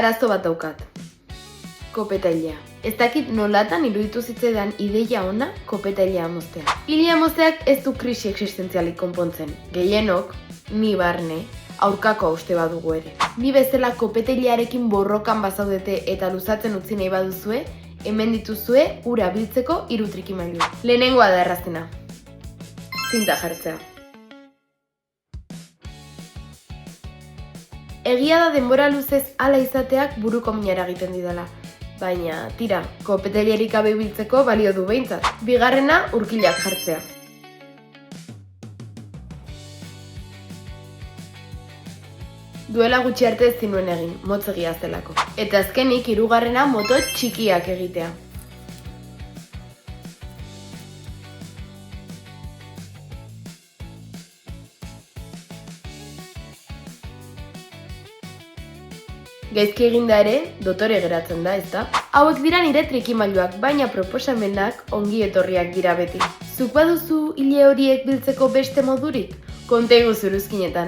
arazo bat daukat. Kopetailea. Ez dakit nolatan iruditu zitzaidan ideia ona kopetailea moztea. Ilia mozteak ez du krisi existentzialik konpontzen. Gehienok, ni barne, aurkako uste badugu ere. Ni bezala kopetailearekin borrokan bazaudete eta luzatzen utzi nahi baduzue, hemen dituzue ura biltzeko 3 trikimailu. Lehenengoa da errazena. Zinta jartzea. Egia da denbora luzez hala izateak buruko minara egiten didala. Baina, tira, kopetailerik gabe biltzeko balio du behintzat. Bigarrena, urkilak jartzea. Duela gutxi arte ez zinuen egin, motz egia zelako. Eta azkenik, 3. moto txikiak egitea. Gaizki eginda ere, dotore geratzen da, ezta? Hauek dira nire trikimailuak, baina proposamenak ongi etorriak dira beti. Zuk baduzu hile horiek biltzeko beste modurik? Konta iguzu iruzkinetan.